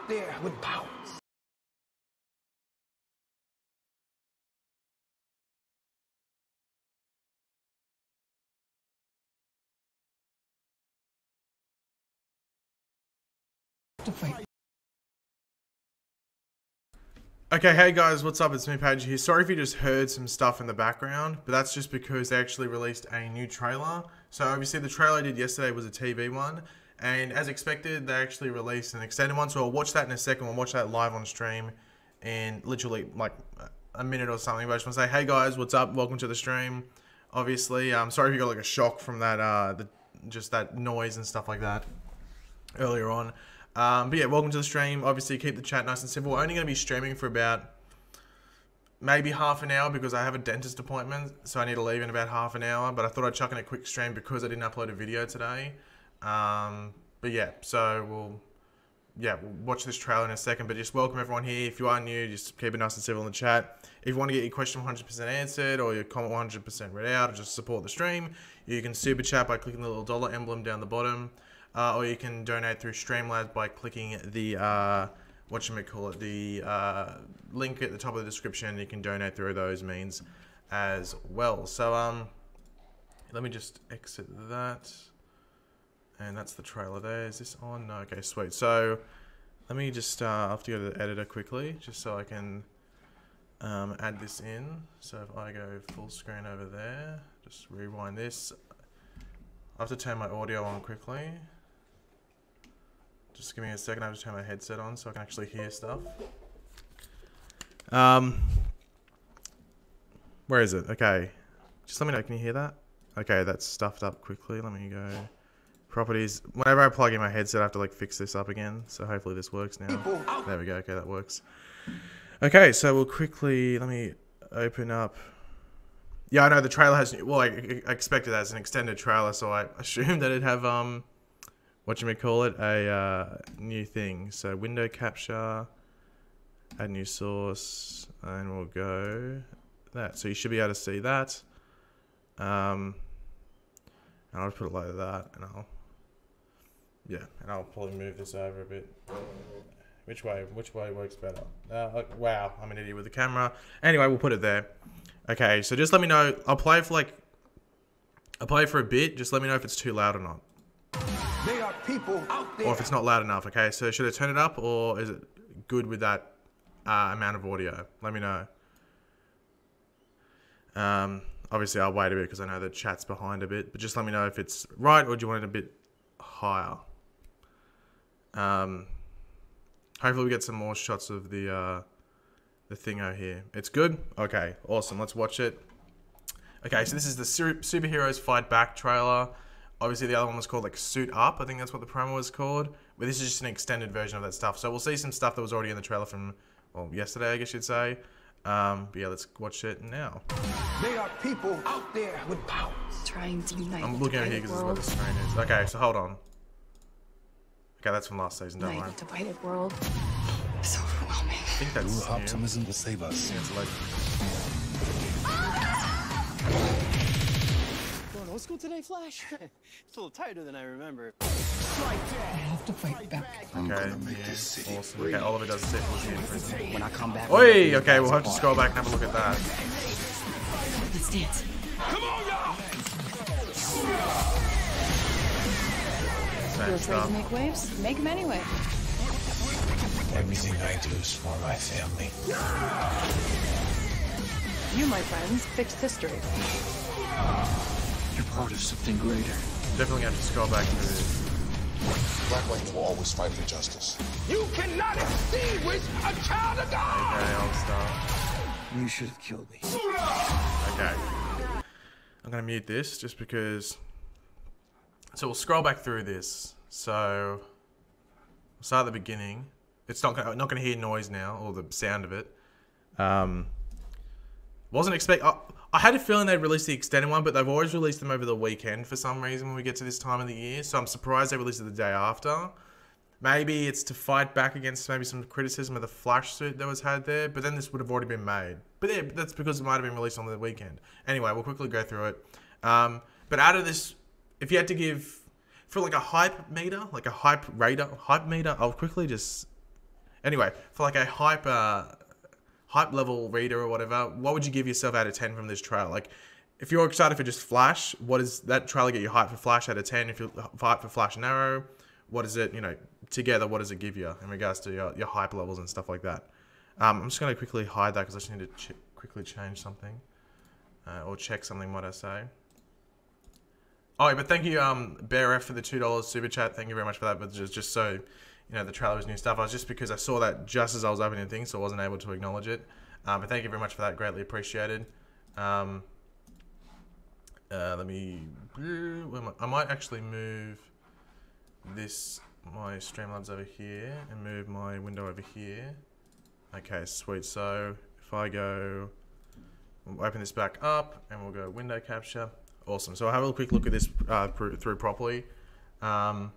there with powers. To fight. Okay, hey guys, what's up? It's me, Pagey here. Sorry if you just heard some stuff in the background, but that's just because they actually released a new trailer. So obviously the trailer I did yesterday was a TV one, and as expected, they actually released an extended one. So I'll watch that in a second. We'll watch that live on stream in literally like a minute or something. But I just want to say, hey guys, what's up? Welcome to the stream. Obviously, I'm sorry if you got like a shock from that, just that noise and stuff like that earlier on. But yeah, welcome to the stream. Obviously, keep the chat nice and simple. We're only going to be streaming for about maybe half an hour because I have a dentist appointment, so I need to leave in about half an hour. But I thought I'd chuck in a quick stream because I didn't upload a video today. But yeah, so we'll watch this trailer in a second. But just welcome everyone here. If you are new, just keep it nice and civil in the chat. If you want to get your question 100% answered or your comment 100% read out or just support the stream, you can super chat by clicking the little dollar emblem down the bottom. Or you can donate through Streamlabs by clicking the, the link at the top of the description. You can donate through those means as well. So, let me just exit that. And that's the trailer there. Is this on? No, okay, sweet. So, let me just, I have to go to the editor quickly, just so I can add this in. So, if I go full screen over there, just rewind this. I have to turn my audio on quickly. Just give me a second, I have to turn my headset on so I can actually hear stuff. Where is it? Okay. Just let me know, can you hear that? Okay, that's stuffed up quickly. Let me go. Properties. Whenever I plug in my headset, I have to like fix this up again. So hopefully this works now. There we go, okay, that works. Okay, so we'll quickly, let me open up. Yeah, I know the trailer has, well, I expected that as an extended trailer, so I assumed that it'd have, a new thing. So window capture, add new source, and we'll go that. So you should be able to see that. And I'll put it like that, and I'll probably move this over a bit. Which way works better? Wow, I'm an idiot with the camera. Anyway, we'll put it there. Okay, so just let me know. I'll play for a bit. Just let me know if it's too loud or not. They are people out there. Or if it's not loud enough, okay? So should I turn it up or is it good with that amount of audio? Let me know. Obviously, I'll wait a bit because I know the chat's behind a bit. But just let me know if it's right or do you want it a bit higher? Hopefully we get some more shots of the thingo here. It's good? Okay, awesome. Let's watch it. Okay, so this is the Superheroes Fight Back trailer. Obviously, the other one was called like Suit Up. I think that's what the promo was called. But this is just an extended version of that stuff. So we'll see some stuff that was already in the trailer from, well, yesterday, I guess you'd say. But yeah, let's watch it now. They are people out there with powers. Trying to unite. I'm looking over here because this is what the screen is. Okay, so hold on. Okay, that's from last season, don't worry. The divided world. It's overwhelming. I think that's Your optimism will save us. Yeah, it's like, Going old school today, Flash? It's a little tighter than I remember. I have to fight back. I'm okay, gonna make yeah, this city awesome. free. Okay, Oliver does sit here in prison. When I come back... Oi! Okay, we'll have to scroll back and have a look at that. Let's dance. Come on, y'all! Same You're afraid stuff. to make waves? Make them anyway. Everything I do is for my family. You, my friends, fixed history. You're part of something greater. Definitely have to scroll back through this. Black Light will always fight for justice. You cannot extinguish a child of God! Okay, I'll start. You should have killed me. Okay. I'm going to mute this just because... So we'll scroll back through this. So we'll start at the beginning. It's not going to hear noise now, or the sound of it. Wasn't expect. I had a feeling they'd release the extended one, but they've always released them over the weekend for some reason when we get to this time of the year. So I'm surprised they released it the day after. Maybe it's to fight back against maybe some criticism of the Flash suit that was had there, but then this would have already been made. But yeah, that's because it might have been released on the weekend. Anyway, we'll quickly go through it. But out of this, if you had to give, for like a hype meter, I'll quickly just Anyway, for like a hype level reader or whatever, what would you give yourself out of 10 from this trailer? Like, if you're excited for just Flash, what does that trailer get you hyped for Flash out of 10? If you're hyped for Flash and Arrow, what is it, you know, together, what does it give you in regards to your hype levels and stuff like that? I'm just going to quickly hide that because I just need to quickly change something. Or check something, might I say. Oh, yeah, but thank you, Bear F, for the $2 super chat. Thank you very much for that. But just so, you know, the trailer was new stuff. I was just because I saw that just as I was opening things, so I wasn't able to acknowledge it. But thank you very much for that. Greatly appreciated. Let me... I might actually move this, my Streamlabs over here, and move my window over here. Okay, sweet. So if I go... We'll open this back up, and we'll go window capture. Awesome. So I'll have a quick look at this through properly. 5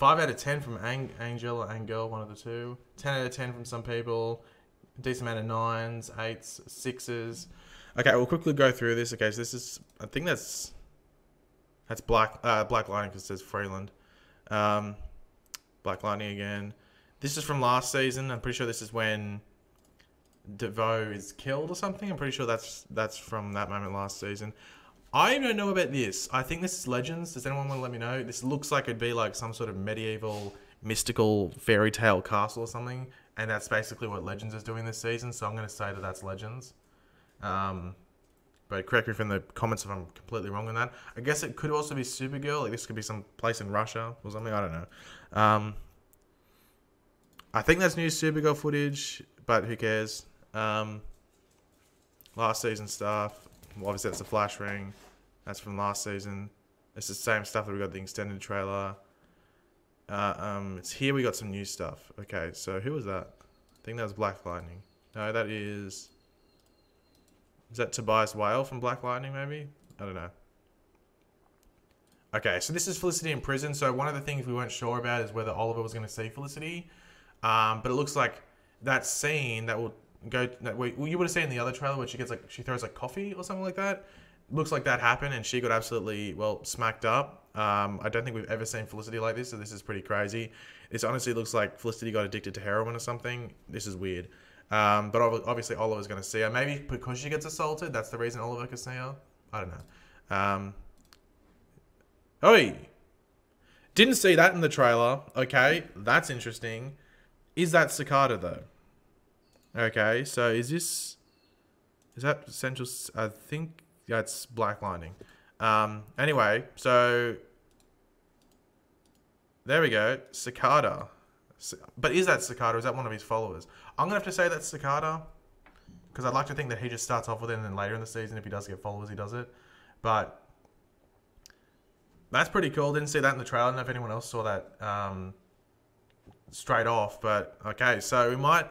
out of 10 from Angel or Angel, one of the two. 10 out of 10 from some people. A decent amount of 9s, 8s, 6s. Okay, we'll quickly go through this. Okay, so this is, I think that's Black Lightning because it says Freeland. Black Lightning again. This is from last season. I'm pretty sure this is when DeVoe is killed or something. I'm pretty sure that's from that moment last season. I don't know about this. I think this is Legends. Does anyone want to let me know? This looks like it'd be like some sort of medieval, mystical fairy tale castle or something. And that's basically what Legends is doing this season. So I'm going to say that that's Legends. But correct me from the comments if I'm completely wrong on that. I guess it could also be Supergirl. Like this could be some place in Russia or something. I don't know. I think that's new Supergirl footage, but who cares? Last season stuff. Well, obviously that's the Flash ring. That's from last season. It's the same stuff that we got the extended trailer. It's here we got some new stuff. Okay, so who was that? I think that was Black Lightning. No, that is... Is that Tobias Whale from Black Lightning, maybe? I don't know. Okay, so this is Felicity in prison. So one of the things we weren't sure about is whether Oliver was going to see Felicity. But it looks like that scene that will go... you would have seen in the other trailer where she gets like... She throws like coffee or something like that. Looks like that happened and she got absolutely, well, smacked up. I don't think we've ever seen Felicity like this, so this is pretty crazy. This honestly looks like Felicity got addicted to heroin or something. This is weird. But obviously Oliver's going to see her. Maybe because she gets assaulted, that's the reason Oliver can see her. I don't know. Oi! Didn't see that in the trailer. Okay, that's interesting. Is that Cicada, though? Okay, so is that Central... I think that's Black Lightning. Anyway, so... There we go. Cicada. But is that Cicada or is that one of his followers? I'm going to have to say that's Cicada. Because I'd like to think that he just starts off with it and then later in the season, if he does get followers, he does it. But that's pretty cool. Didn't see that in the trailer. I don't know if anyone else saw that straight off. But okay, so we might...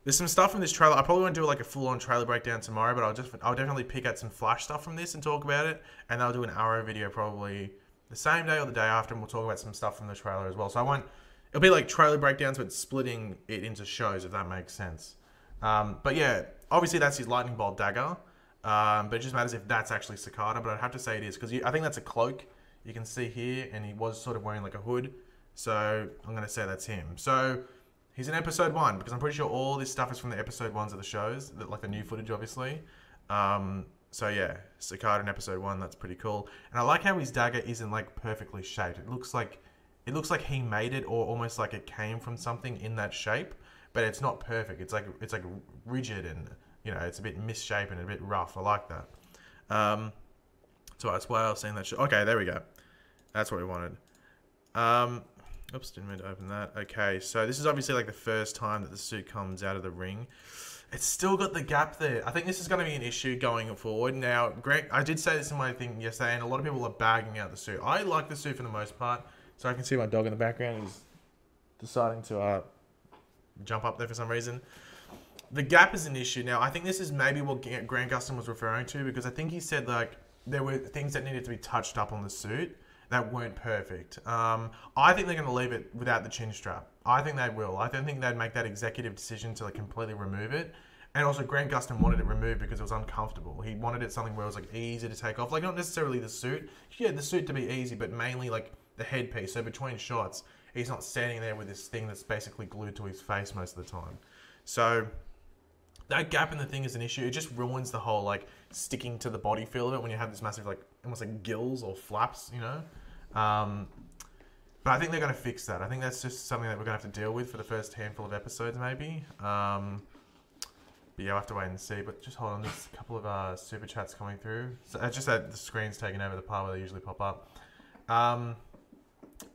There's some stuff from this trailer. I probably won't do like a full-on trailer breakdown tomorrow, but I'll definitely pick out some Flash stuff from this and talk about it. And I'll do an Arrow video probably the same day or the day after, and we'll talk about some stuff from the trailer as well. So I won't... It'll be like trailer breakdowns, but splitting it into shows, if that makes sense. But yeah, obviously that's his lightning bolt dagger. But it just matters if that's actually Cicada. But I'd have to say it is, because I think that's a cloak you can see here, and he was sort of wearing like a hood. So I'm going to say that's him. So he's in episode 1, because I'm pretty sure all this stuff is from the episode 1s of the shows, like the new footage, obviously. So yeah, Cicada in episode 1, that's pretty cool. And I like how his dagger isn't like perfectly shaped. It looks like he made it, or almost like it came from something in that shape, but it's not perfect. It's like rigid, and you know, it's a bit misshapen and a bit rough. I like that. So that's why I was saying that. Okay, there we go. That's what we wanted. Oops, didn't mean to open that. Okay, so this is obviously like the first time that the suit comes out of the ring. It's still got the gap there. I think this is going to be an issue going forward. Now, Greg, I did say this in my thing yesterday, and a lot of people are bagging out the suit. I like the suit for the most part. So I can see my dog in the background. He's deciding to jump up there for some reason. The gap is an issue. Now, I think this is maybe what Grant Gustin was referring to, because I think he said like there were things that needed to be touched up on the suit that weren't perfect. I think they're going to leave it without the chin strap. I think they will. I don't think they'd make that executive decision to like completely remove it. And also, Grant Gustin wanted it removed because it was uncomfortable. He wanted it something where it was like easy to take off. Like not necessarily the suit. Yeah, the suit to be easy, but mainly like the headpiece. So between shots, he's not standing there with this thing that's basically glued to his face most of the time. So that gap in the thing is an issue. It just ruins the whole like sticking to the body feel of it when you have this massive like almost like gills or flaps, you know. But I think they're going to fix that. I think that's just something that we're going to have to deal with for the first handful of episodes, maybe. But yeah, we'll have to wait and see. But just hold on, there's a couple of super chats coming through. So it's just that the screen's taken over the part where they usually pop up.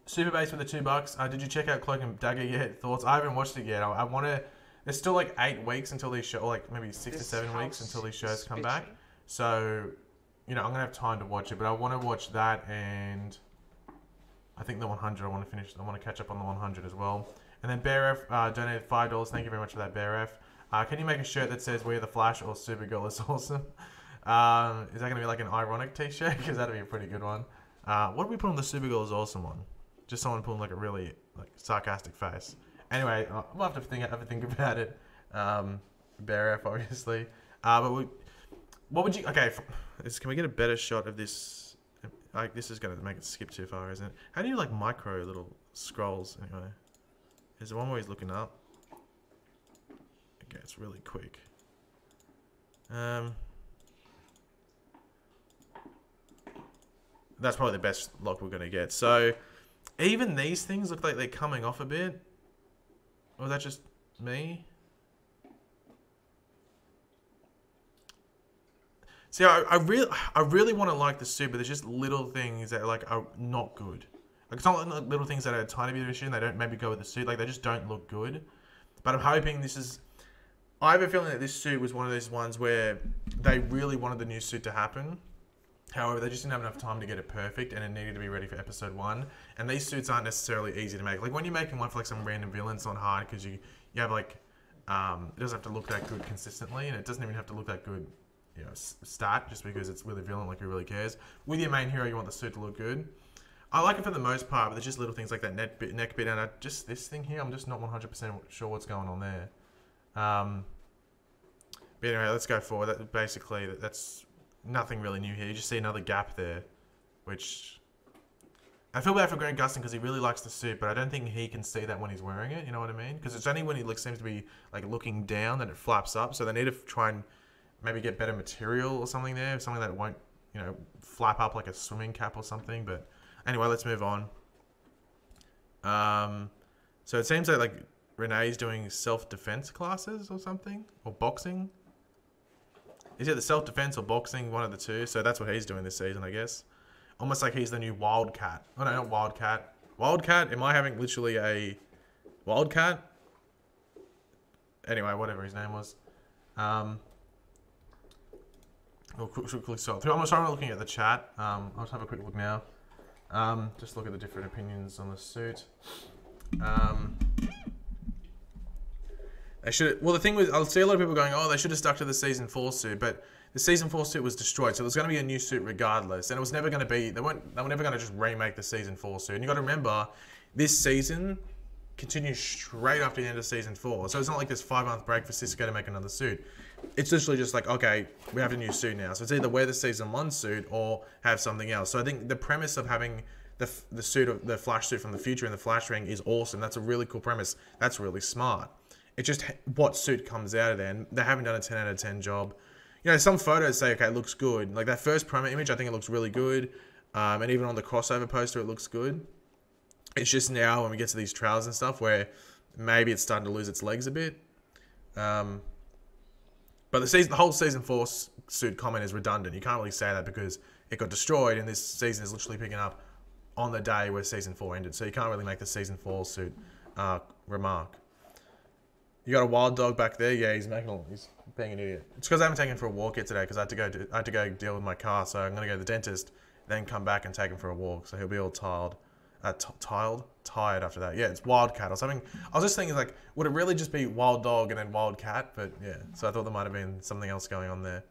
Super Base with the $2. Did you check out Cloak and Dagger yet? Thoughts? I haven't watched it yet. I want to. There's still like 8 weeks until these shows, like maybe 6 to 7 weeks until these shows come back. So, you know, I'm gonna have time to watch it. But I want to watch that and I think the 100. I want to finish. I want to catch up on the 100 as well. And then Bear F donated $5. Thank you very much for that, Bear F. Can you make a shirt that says "We're the Flash" or "Supergirl is awesome"? Is that going to be like an ironic T-shirt? Because that'd be a pretty good one. What do we put on the "Supergirl is awesome" one? Just someone putting like a really like sarcastic face. Anyway, we'll have to have a think about it. Bear F, obviously. But what would you? Okay, can we get a better shot of this? Like this is going to make it skip too far, isn't it? How do you like micro little scrolls anyway? Is there one where he's looking up? Okay, it's really quick. That's probably the best lock we're going to get. So, even these things look like they're coming off a bit. Or is that just me? See, I really want to like the suit, but there's just little things that like are not good. Like, it's not like little things that are a tiny bit of issue and they don't maybe go with the suit. Like, they just don't look good. But I'm hoping this is... I have a feeling that this suit was one of those ones where they really wanted the new suit to happen. However, they just didn't have enough time to get it perfect and it needed to be ready for episode 1. And these suits aren't necessarily easy to make. Like when you're making one for like some random villain, it's not hard because you have like, it doesn't have to look that good consistently and it doesn't even have to look that good, you know, stat just because it's with a villain, like who really cares. With your main hero, you want the suit to look good. I like it for the most part, but there's just little things like that neck bit and just this thing here, I'm just not 100% sure what's going on there. But anyway, let's go forward. Basically, that's nothing really new here. You just see another gap there, which I feel bad for Grant Gustin because he really likes the suit, but I don't think he can see that when he's wearing it. You know what I mean? Because it's only when he seems to be like looking down that it flaps up. So they need to try and maybe get better material or something there, something that won't, you know, flap up like a swimming cap or something. But anyway, let's move on. So it seems like Renee's doing self-defense classes or something, or boxing. Is it the self-defense or boxing, one of the two? So that's what he's doing this season, I guess. Almost like he's the new Wildcat. Oh no, not Wildcat. Wildcat? Am I having literally a Wildcat? Anyway, whatever his name was. We'll quickly sort through. I'm sorry, looking at the chat. I'll just have a quick look now. Just look at the different opinions on the suit. They should. Well, the thing was, I'll see a lot of people going, "Oh, they should have stuck to the season 4 suit," but the season 4 suit was destroyed, so there's going to be a new suit regardless. And it was never going to be. They were never going to just remake the season 4 suit. And you got to remember, this season continues straight after the end of season 4, so it's not like this 5-month break for Cisco to make another suit. It's literally just like, okay, we have a new suit now. So it's either wear the season 1 suit or have something else. So I think the premise of having the suit of the Flash suit from the future in the Flash ring is awesome. That's a really cool premise. That's really smart. It's just what suit comes out of there, and they haven't done a 10 out of 10 job. You know, some photos say, okay, it looks good. Like that first promo image, I think it looks really good. And even on the crossover poster, it looks good. It's just now when we get to these trailers and stuff where maybe it's starting to lose its legs a bit. But the whole season 4 suit comment is redundant. You can't really say that because it got destroyed, and this season is literally picking up on the day where season 4 ended. So you can't really make the season 4 suit remark. You got a wild dog back there? Yeah, he's being an idiot. It's because I haven't taken him for a walk yet today because I had to go deal with my car. So I'm gonna go to the dentist, then come back and take him for a walk. So he'll be all tired after that. Yeah, it's Wildcat. I was just thinking like, would it really just be wild dog and then Wildcat? But yeah, so I thought there might have been something else going on there.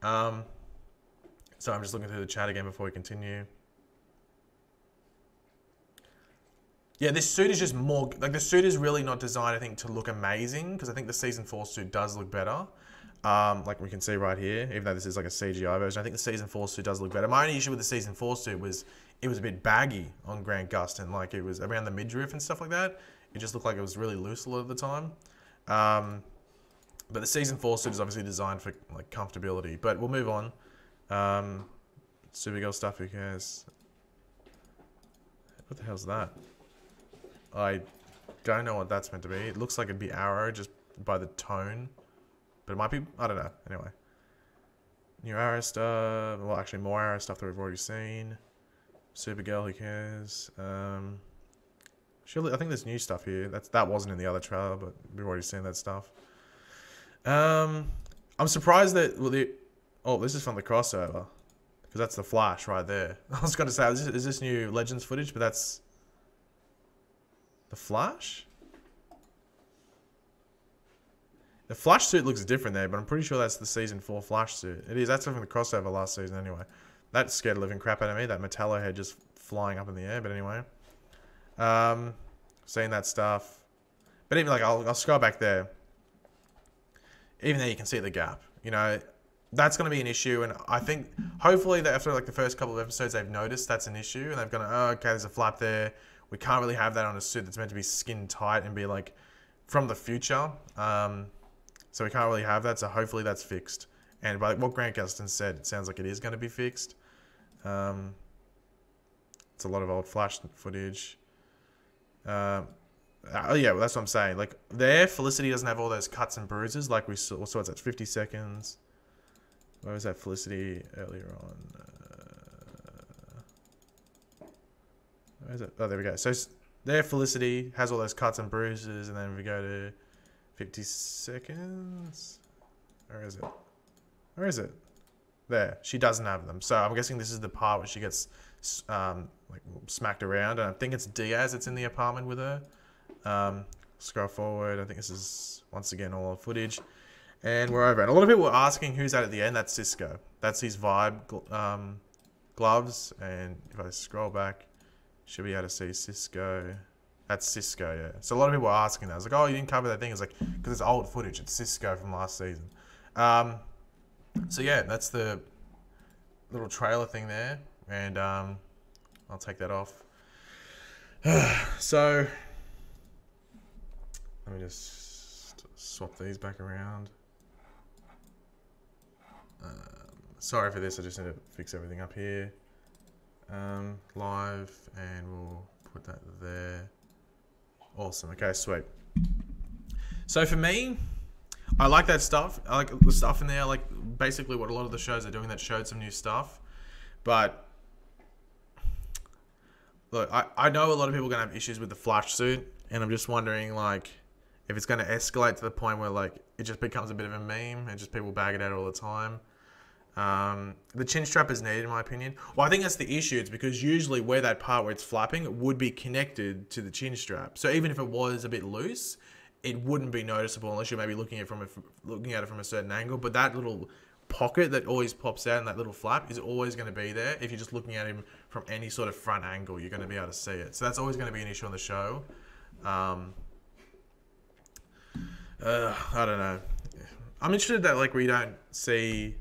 So I'm just looking through the chat again before we continue. Yeah, this suit is just more... Like, the suit is really not designed, I think, to look amazing, because I think the Season 4 suit does look better. Like we can see right here, even though this is like a CGI version. I think the Season 4 suit does look better. My only issue with the Season 4 suit was it was a bit baggy on Grant Gustin. Like it was around the midriff and stuff like that. It just looked like it was really loose a lot of the time. But the Season 4 suit is obviously designed for like comfortability. But we'll move on. Supergirl stuff, who cares? What the hell's that? I don't know what that's meant to be. It looks like it'd be Arrow just by the tone. But it might be, I don't know. Anyway. New Arrow stuff. Well, actually more Arrow stuff that we've already seen. Supergirl, who cares? Surely, I think there's new stuff here. That wasn't in the other trailer, but we've already seen that stuff. I'm surprised that, oh, this is from the crossover. Because that's the Flash right there. I was going to say, is this new Legends footage? But that's the Flash? The Flash suit looks different there, but I'm pretty sure that's the Season 4 Flash suit. It is. That's from the crossover last season anyway. That scared the living crap out of me. That Metallo head just flying up in the air. But anyway. Seeing that stuff. But even like, I'll scroll back there. Even there you can see the gap. You know, that's going to be an issue. And I think, hopefully, that after like the first couple of episodes, they've noticed that's an issue. And they've gone, oh, okay, there's a flap there. We can't really have that on a suit that's meant to be skin tight and be like from the future. So we can't really have that. So hopefully that's fixed. And by what Grant Gustin said, it sounds like it is going to be fixed. It's a lot of old Flash footage. Oh yeah, well, that's what I'm saying. Like there, Felicity doesn't have all those cuts and bruises like we saw. So it's at 50 seconds. Where was that Felicity earlier on? Where is it? Oh, there we go. So there, Felicity has all those cuts and bruises, and then we go to 50 seconds. Where is it? Where is it? There. She doesn't have them. So I'm guessing this is the part where she gets like smacked around, and I think it's Diaz that's in the apartment with her. Scroll forward. I think this is once again all footage, and we're over. And a lot of people were asking who's that at the end. That's Cisco. That's his vibe gloves. And if I scroll back, should be able to see Cisco. That's Cisco, yeah. So a lot of people were asking that. I was like, oh, you didn't cover that thing. It's like, because it's old footage. It's Cisco from last season. So yeah, that's the little trailer thing there, and I'll take that off. So let me just swap these back around. Sorry for this, I just need to fix everything up here. Live, and we'll put that there. Awesome. Okay, sweet. So for me, I like that stuff. I like the stuff in there. I like basically what a lot of the shows are doing that showed some new stuff. But look, I know a lot of people are going to have issues with the Flash suit. And I'm just wondering, like, if it's going to escalate to the point where, like, it just becomes a bit of a meme and just people bag it out all the time. The chin strap is needed, in my opinion. Well, I think that's the issue. It's because usually where that part where it's flapping would be connected to the chin strap. So even if it was a bit loose, it wouldn't be noticeable unless you're maybe looking at it from a certain angle. But that little pocket that always pops out and that little flap is always going to be there. If you're just looking at him from any sort of front angle, you're going to be able to see it. So that's always going to be an issue on the show. I don't know. I'm interested that like we don't see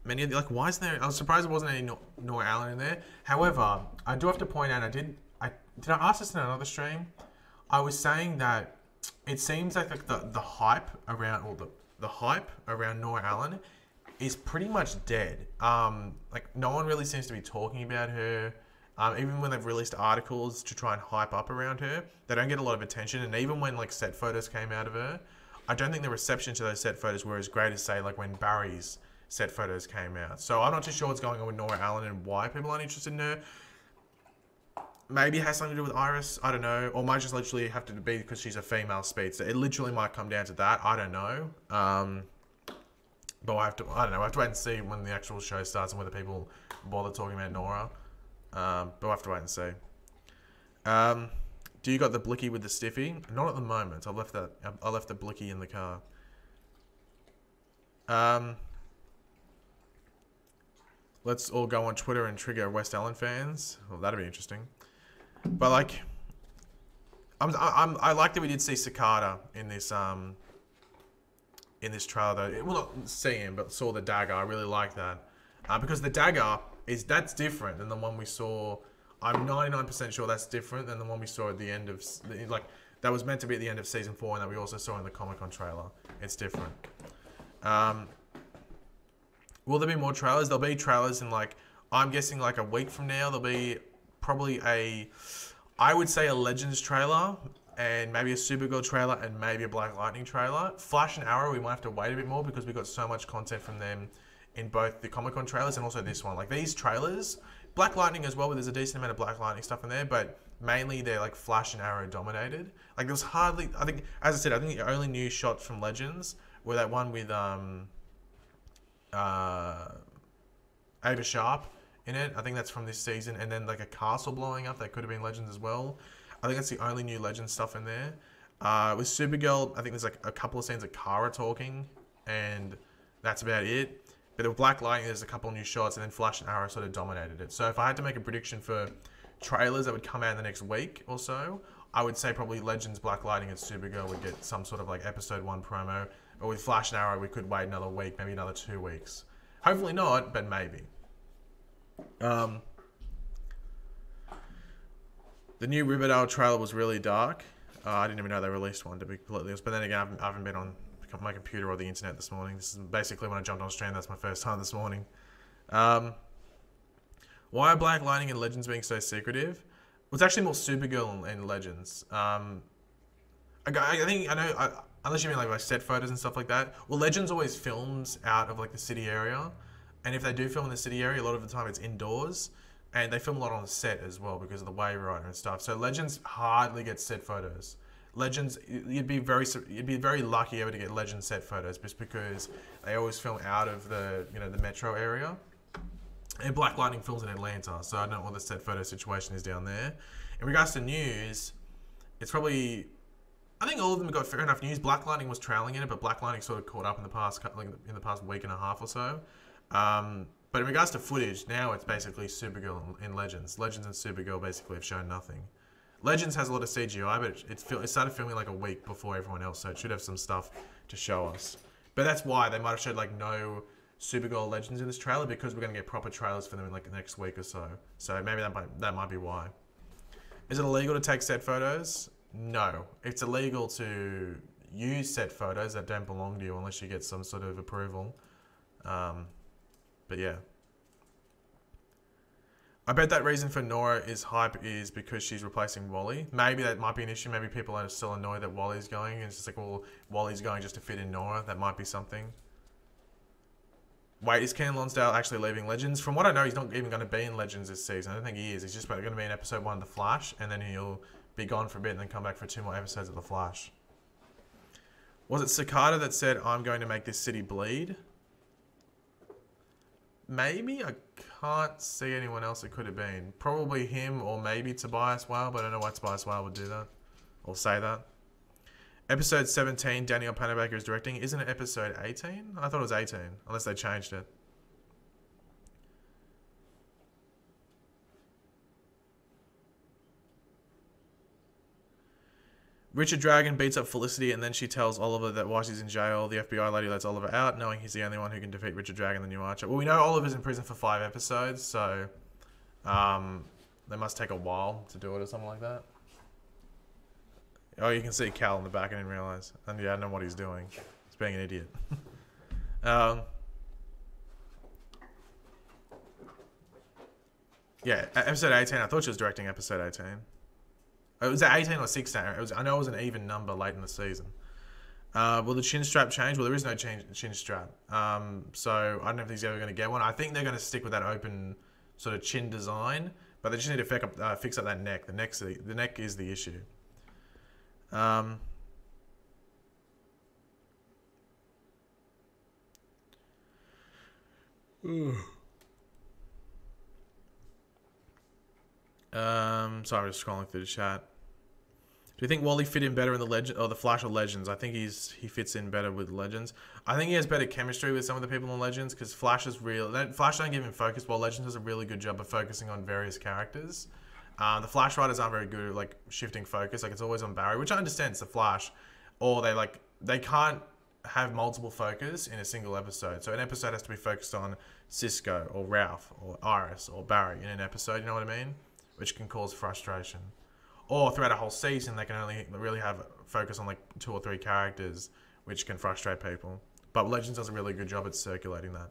many of the, like, why isn't there? I was surprised there wasn't any Nora Allen in there. However, I do have to point out, did I ask this in another stream? I was saying that it seems like the hype around, or the hype around Nora Allen is pretty much dead. Like no one really seems to be talking about her. Even when they've released articles to try and hype up around her, they don't get a lot of attention. And even when like set photos came out of her, I don't think the reception to those set photos were as great as say like when Barry's set photos came out. So I'm not too sure what's going on with Nora Allen and why people aren't interested in her. Maybe it has something to do with Iris, I don't know. Or might just literally have to be because she's a female speedster. It literally might come down to that, I don't know. But I don't know, I have to wait and see when the actual show starts and whether people bother talking about Nora. But we'll have to wait and see. Do you got the blicky with the stiffy? Not at the moment. I left the blicky in the car. Let's all go on Twitter and trigger West Ellen fans. Well, that'd be interesting. But like, I like that we did see Cicada in this in this trailer though. Well, not see him, but saw the dagger. I really like that. Because the dagger that's different than the one we saw. I'm 99% sure that's different than the one we saw at the end of like that was meant to be at the end of season 4 and that we also saw in the Comic-Con trailer. It's different. Will there be more trailers? There'll be trailers in like I'm guessing like a week from now. There'll be probably I would say a Legends trailer and maybe a Supergirl trailer and maybe a Black Lightning trailer. Flash and Arrow we might have to wait a bit more because we got so much content from them in both the Comic-Con trailers and also this one. Like these trailers, Black Lightning as well, but there's a decent amount of Black Lightning stuff in there, but mainly they're like Flash and Arrow dominated. Like there was hardly, I think, as I said, I think the only new shots from Legends were that one with Ava Sharp in it. I think that's from this season, and then like a castle blowing up that could have been Legends as well. I think that's the only new Legends stuff in there. With Supergirl, I think there's like a couple of scenes of Kara talking, and that's about it. But with Black Lightning, there's a couple of new shots, and then Flash and Arrow sort of dominated it. So if I had to make a prediction for trailers that would come out in the next week or so, I would say probably Legends, Black Lightning, and Supergirl would get some sort of like episode 1 promo. But with Flash and Arrow, we could wait another week, maybe another 2 weeks. Hopefully not, but maybe. The new Riverdale trailer was really dark. I didn't even know they released one, to be completely honest. But then again, I haven't been on my computer or the internet this morning. This is basically when I jumped on stream. That's my first time this morning. Why are Black Lightning and Legends being so secretive? Well, it's actually more Supergirl and Legends. I know, unless you mean like set photos and stuff like that. Well, Legends always films out of like the city area. And if they do film in the city area, a lot of the time it's indoors. And they film a lot on the set as well because of the wave rider and stuff. So Legends hardly gets set photos. Legends, you'd be very lucky ever to get Legends set photos just because they always film out of the the metro area. And Black Lightning films in Atlanta, so I don't know what the set photo situation is down there. In regards to news, it's probably, I think all of them got fair enough news. Black Lightning was trailing in it, but Black Lightning sort of caught up in the past week and a half or so. But in regards to footage, now it's basically Supergirl and Legends. Legends and Supergirl basically have shown nothing. Legends has a lot of CGI, but it started filming like a week before everyone else, so it should have some stuff to show us. But that's why they might have showed like no Supergirl Legends in this trailer, because we're going to get proper trailers for them in like the next week or so. So maybe that might be why. Is it illegal to take set photos? No. It's illegal to use set photos that don't belong to you unless you get some sort of approval. But yeah. I bet that reason for Nora is hype is because she's replacing Wally. Maybe that might be an issue. Maybe people are still annoyed that Wally's going. And it's just like, well, Wally's going just to fit in Nora. That might be something. Wait, is Ken Lonsdale actually leaving Legends? From what I know, he's not even going to be in Legends this season. I don't think he is. He's just going to be in episode 1 of The Flash. And then he'll be gone for a bit and then come back for 2 more episodes of The Flash. Was it Cicada that said, I'm going to make this city bleed? Maybe? I can't see anyone else it could have been. Probably him or maybe Tobias Whale, but I don't know why Tobias Whale would do that. Or say that. Episode 17, Danielle Panabaker is directing. Isn't it episode 18? I thought it was 18, unless they changed it. Richard Dragon beats up Felicity and then she tells Oliver that while she's in jail, the FBI lady lets Oliver out, knowing he's the only one who can defeat Richard Dragon, the new Archer. Well, we know Oliver's in prison for 5 episodes, so they must take a while to do it or something like that. Oh, you can see Cal in the back, I didn't realise. And yeah, I know what he's doing. He's being an idiot. Yeah, episode 18, I thought she was directing episode 18. It was at 18 or 16. I know it was an even number late in the season. Will the chin strap change? Well, there is no chin strap. So I don't know if he's ever going to get one. I think they're going to stick with that open sort of chin design, but they just need to fix up that neck. The neck is the issue. Sorry, I'm just scrolling through the chat. Do you think Wally fit in better in the Legend or the Flash or Legends? I think he fits in better with Legends. I think he has better chemistry with some of the people in Legends because Flash is real. Flash don't give him focus, while Legends does a really good job of focusing on various characters. The Flash writers aren't very good at like shifting focus. Like it's always on Barry, which I understand it's the Flash, or they can't have multiple focus in a single episode. So an episode has to be focused on Cisco or Ralph or Iris or Barry in an episode, you know what I mean? Which can cause frustration. Or throughout a whole season, they can only really have focus on like 2 or 3 characters, which can frustrate people. But Legends does a really good job at circulating that.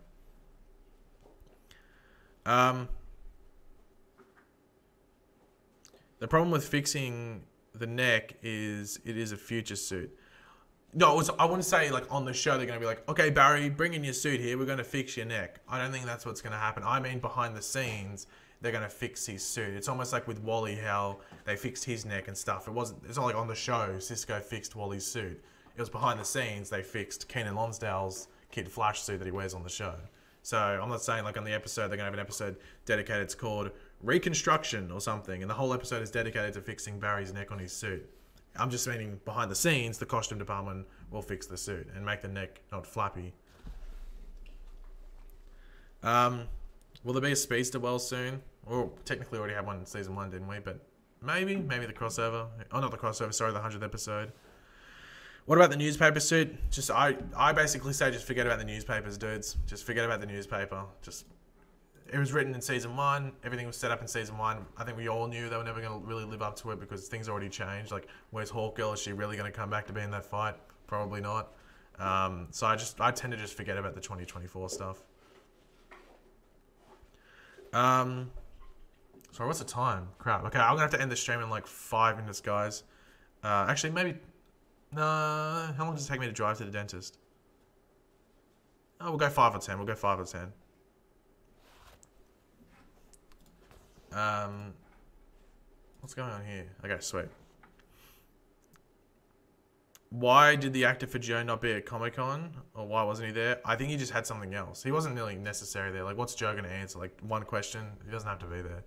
The problem with fixing the neck is it is a future suit. No, I wouldn't say like on the show they're going to be like, okay, Barry, bring in your suit here. We're going to fix your neck. I don't think that's what's going to happen. I mean, behind the scenes, they're going to fix his suit. It's almost like with Wally, how they fixed his neck and stuff. It's not like on the show, Cisco fixed Wally's suit. It was behind the scenes, they fixed Keenan Lonsdale's Kid Flash suit that he wears on the show. So I'm not saying like on the episode, they're going to have an episode dedicated, it's called Reconstruction or something. And the whole episode is dedicated to fixing Barry's neck on his suit. I'm just meaning behind the scenes, the costume department will fix the suit and make the neck not flappy. Will there be a Speedster well soon? Well, technically already had one in season 1, didn't we? But maybe the crossover. Oh, not the crossover, sorry, the 100th episode. What about the newspaper suit? Just I basically say just forget about the newspapers, dudes. Just forget about the newspaper. It was written in season 1. Everything was set up in season 1. I think we all knew they were never going to really live up to it because things already changed. Like, where's Hawkgirl? Is she really going to come back to be in that fight? Probably not. So I tend to just forget about the 2024 stuff. Sorry, what's the time? Crap. Okay, I'm going to have to end the stream in like 5 minutes, guys. Actually, maybe... No, how long does it take me to drive to the dentist? Oh, we'll go 5 or 10. We'll go 5 or 10. What's going on here? Okay, sweet. Why did the actor for Joe not be at Comic-Con? Or why wasn't he there? I think he just had something else. He wasn't really necessary there. Like, what's Joe going to answer? Like, one question? He doesn't have to be there.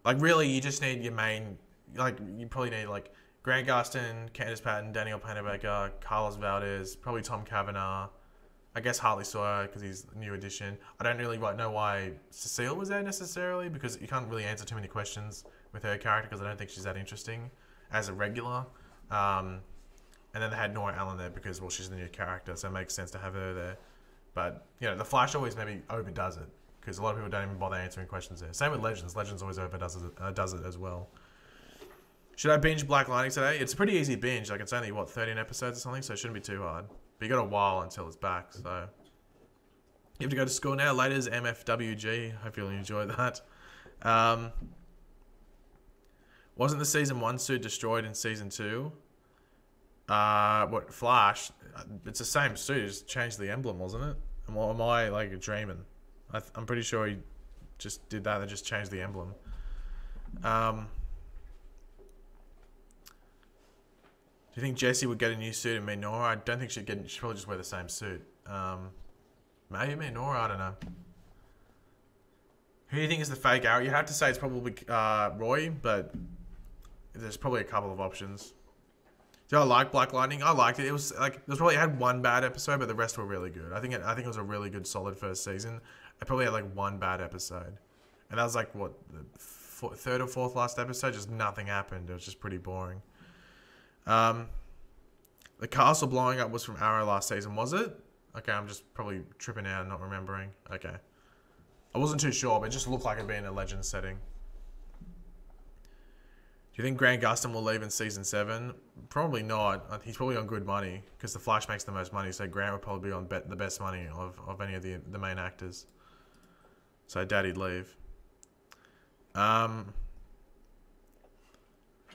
Like, really, you just need your main... Like, you probably need, like, Grant Gustin, Candice Patton, Daniel Panabaker, Carlos Valdez, probably Tom Cavanaugh. I guess Hartley Sawyer, because he's a new addition. I don't really know why Cecile was there necessarily, because you can't really answer too many questions with her character, because I don't think she's that interesting as a regular. And then they had Nora Allen there, because, well, she's the new character, so it makes sense to have her there. But, you know, The Flash always maybe overdoes it, because a lot of people don't even bother answering questions there. Same with Legends. Legends always overdoes it, does it as well. Should I binge Black Lightning today? It's a pretty easy binge. Like, it's only, what, 13 episodes or something? So it shouldn't be too hard. But you got a while until it's back, so... You have to go to school now. Later's MFWG. Hope you'll enjoy that. Wasn't the Season 1 suit destroyed in Season 2? What, Flash? It's the same suit. He just changed the emblem, wasn't it? Am I like, dreaming? I'm pretty sure he just did that and just changed the emblem. Do you think Jessie would get a new suit and me Nora? I don't think she'd probably just wear the same suit. Maybe me Nora, I don't know. Who do you think is the fake Arrow? You have to say it's probably Roy, but there's probably a couple of options. Do I like Black Lightning? I liked it. It was like it had one bad episode, but the rest were really good. I think it was a really good, solid first season. It probably had like one bad episode, and that was like what the third or fourth last episode. Just nothing happened. It was just pretty boring. The castle blowing up was from Arrow last season, was it? Okay, I'm just probably tripping out and not remembering. Okay. I wasn't too sure, but it just looked like it'd be in a Legends setting. Do you think Grant Gustin will leave in Season 7? Probably not. He's probably on good money, because The Flash makes the most money, so Grant would probably be on the best money of any of the main actors. So I doubt he'd leave.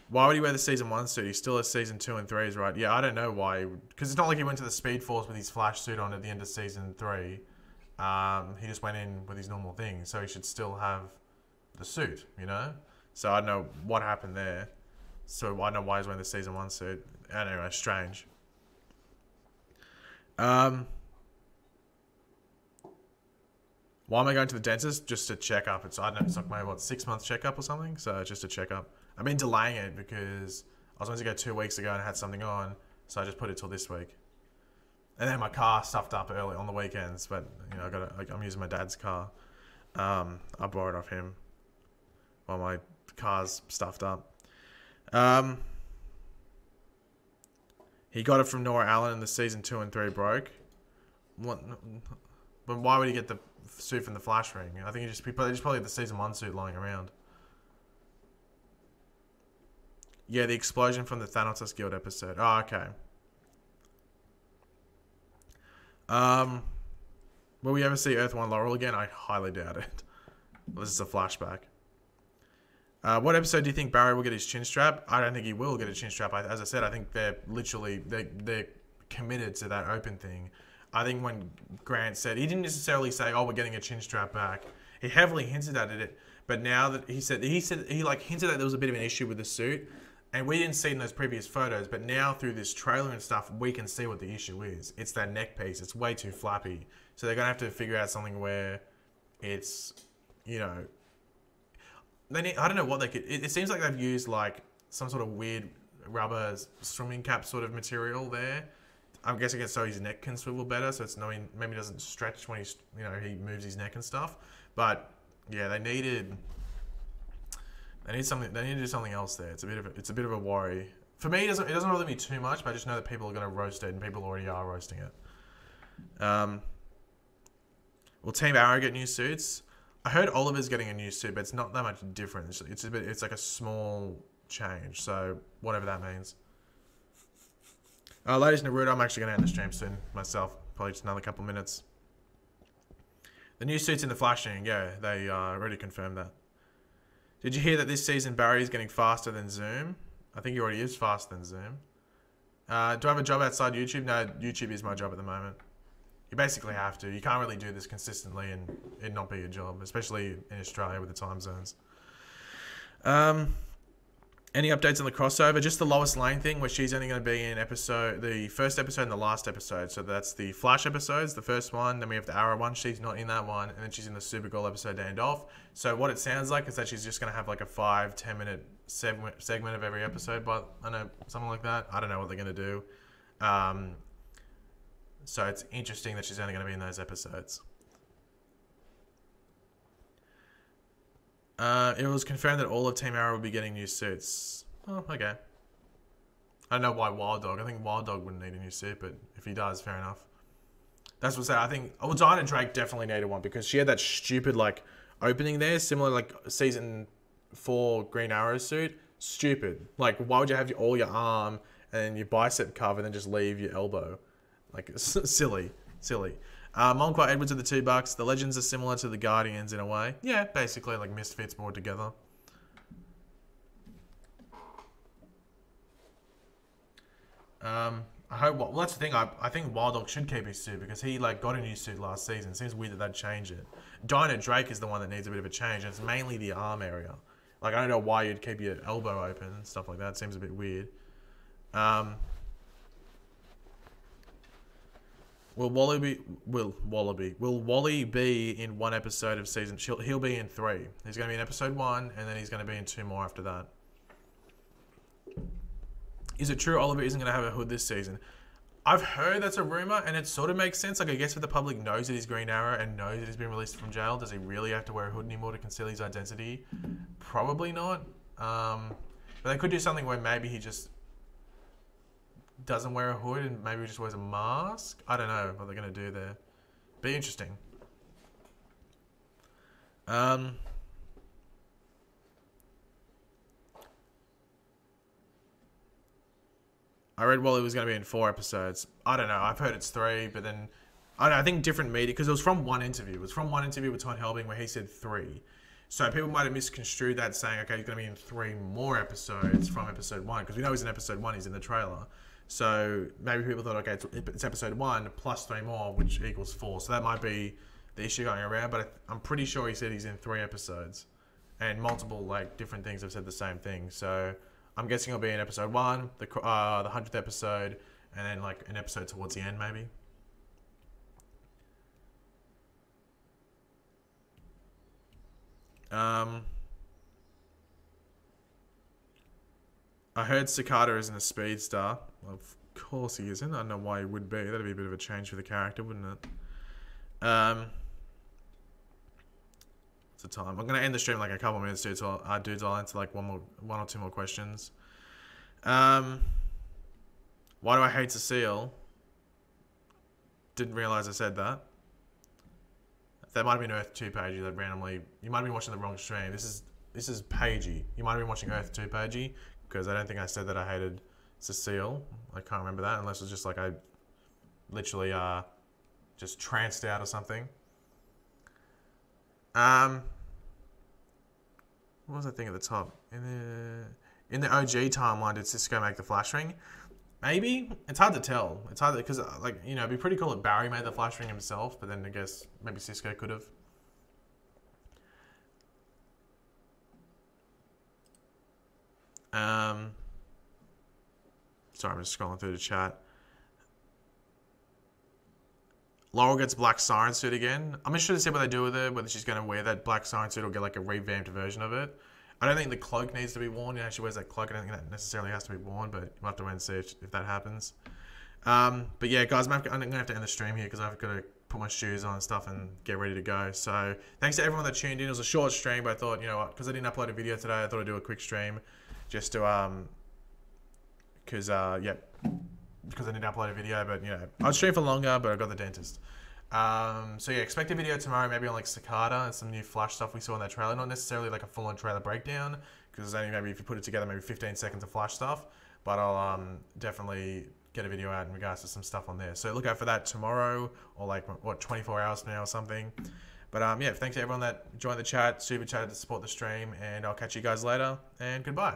Why would he wear the Season 1 suit? He still has Season 2 and 3's, right? Yeah, I don't know why. Because it's not like he went to the Speed Force with his Flash suit on at the end of Season 3. He just went in with his normal thing. So he should still have the suit, you know? So I don't know what happened there. So I don't know why he's wearing the Season 1 suit. Anyway, strange. Why am I going to the dentist? Just to check up. I don't know, it's like my, 6-month checkup or something? So just a checkup. I've been delaying it because I was meant to go 2 weeks ago and I had something on, so I just put it till this week. And then my car stuffed up early on the weekends, but you know I'm using my dad's car. I borrowed off him while my car's stuffed up. He got it from Nora Allen in the season 2 and 3 broke. What? But why would he get the suit from the Flash ring? I think he just probably had the season 1 suit lying around. Yeah, the explosion from the Thanatos Guild episode. Oh, okay. Will we ever see Earth 1 Laurel again? I highly doubt it. This is a flashback. What episode do you think Barry will get his chin strap? I don't think he will get a chin strap. As I said, I think they're literally they're committed to that open thing. I think when Grant said, he didn't necessarily say, "Oh, we're getting a chin strap back." He heavily hinted at it, but now that he like hinted that there was a bit of an issue with the suit, and we didn't see it in those previous photos. But now through this trailer and stuff, we can see what the issue is. It's that neck piece. It's way too flappy. So they're gonna have to figure out something where it's, you know, I don't know what they could. It seems like they've used like some sort of weird rubber swimming cap sort of material there. I'm guessing it's so his neck can swivel better, so it's maybe it doesn't stretch when he's, you know, he moves his neck and stuff. But yeah, they need something. They need to do something else there. It's a bit of a worry for me. It doesn't bother me too much, but I just know that people are going to roast it, and people already are roasting it. Will Team Arrow get new suits? I heard Oliver's getting a new suit, but it's not that much different. It's like a small change, so whatever that means. Ladies Naruto, I'm actually going to end the stream soon myself. Probably just another couple minutes. The new suits in the flashing, yeah, they already confirmed that. Did you hear that this season Barry is getting faster than Zoom? I think he already is faster than Zoom. Do I have a job outside YouTube? No, YouTube is my job at the moment. You basically have to. You can't really do this consistently and it not be your job, especially in Australia with the time zones. Any updates on the crossover? Just the Lois Lane thing, where she's only going to be in the first episode and the last episode. So that's the Flash episodes, the first one. Then we have the Arrow one. She's not in that one. And then she's in the Supergirl episode to end off. So what it sounds like is that she's just going to have like a 5-10 minute segment of every episode. But I know, something like that. I don't know what they're going to do. So it's interesting that she's only going to be in those episodes. It was confirmed that all of Team Arrow will be getting new suits. Oh, okay. I don't know why Wild Dog. I think Wild Dog wouldn't need a new suit, but if he does, fair enough. That's what's that. I think... Oh, Dinah Drake definitely needed one because she had that stupid, like, opening there, similar like season 4 Green Arrow suit. Stupid. Like, why would you have all your arm and your bicep covered and then just leave your elbow? Like, silly. Silly. Monquat Edwards of the $2. The Legends are similar to the Guardians in a way. Yeah, basically like Misfits more together. I hope. Well, that's the thing. I think Wild Dog should keep his suit because he like got a new suit last season. Seems weird that they'd change it. Dinah Drake is the one that needs a bit of a change. And it's mainly the arm area. Like I don't know why you'd keep your elbow open and stuff like that. It seems a bit weird. Will Wally be in one episode of season? He'll be in 3. He's going to be in episode 1, and then he's going to be in 2 more after that. Is it true Oliver isn't going to have a hood this season? I've heard that's a rumor, and it sort of makes sense. Like I guess if the public knows that he's Green Arrow and knows that he's been released from jail, does he really have to wear a hood anymore to conceal his identity? Probably not. But they could do something where maybe he just doesn't wear a hood and maybe he just wears a mask. I don't know what they're going to do there. Be interesting. I read Wally was going to be in 4 episodes. I don't know. I've heard it's 3, but then I don't know, I think different media, because it was from one interview. It was from one interview with Todd Helbing where he said 3. So people might have misconstrued that saying, okay, he's going to be in 3 more episodes from episode 1, because we know he's in episode 1. He's in the trailer. So maybe people thought, okay, it's episode 1 plus 3 more, which equals 4. So that might be the issue going around. But I'm pretty sure he said he's in 3 episodes, and multiple like different things have said the same thing. So I'm guessing he'll be in episode 1, the 100th episode, and then like an episode towards the end, maybe. I heard Cicada isn't a speedster. Well, of course he isn't. I don't know why he would be. That'd be a bit of a change for the character, wouldn't it? What's the time? I'm going to end the stream in like a couple minutes, dudes. So I'll answer like one or two more questions. Why do I hate Cecile? Didn't realize I said that. That might have been Earth 2 Pagey that randomly... You might have been watching the wrong stream. This is Pagey. You might have been watching Earth 2 Pagey, because I don't think I said that I hated Cecile. I can't remember that, unless it's just like I literally just tranced out or something. What was that thing at the top? In the OG timeline, did Cisco make the flash ring? Maybe. It's hard to tell. It's hard because, like, you know, it'd be pretty cool if Barry made the flash ring himself, but then I guess maybe Cisco could have. Sorry, I'm just scrolling through the chat. Laurel gets black siren suit again. I'm interested to see what they do with it, whether she's going to wear that black siren suit or get like a revamped version of it. I don't think the cloak needs to be worn. You know, she wears that cloak. I don't think that necessarily has to be worn, but we'll have to wait and see if that happens. But yeah, guys, I'm going to have to end the stream here because I've got to put my shoes on and stuff and get ready to go. So thanks to everyone that tuned in. It was a short stream, but I thought, you know what, because I didn't upload a video today, I thought I'd do a quick stream just to, because I didn't upload a video, but, you know, I'd stream for longer, but I got the dentist. So yeah, expect a video tomorrow, maybe on like Cicada and some new Flash stuff we saw in that trailer. Not necessarily like a full-on trailer breakdown, because it's only maybe if you put it together, maybe 15 seconds of Flash stuff. But I'll definitely get a video out in regards to some stuff on there. So look out for that tomorrow, or like, what, 24 hours from now or something. But yeah, thanks to everyone that joined the chat, super chatted to support the stream, and I'll catch you guys later, and goodbye.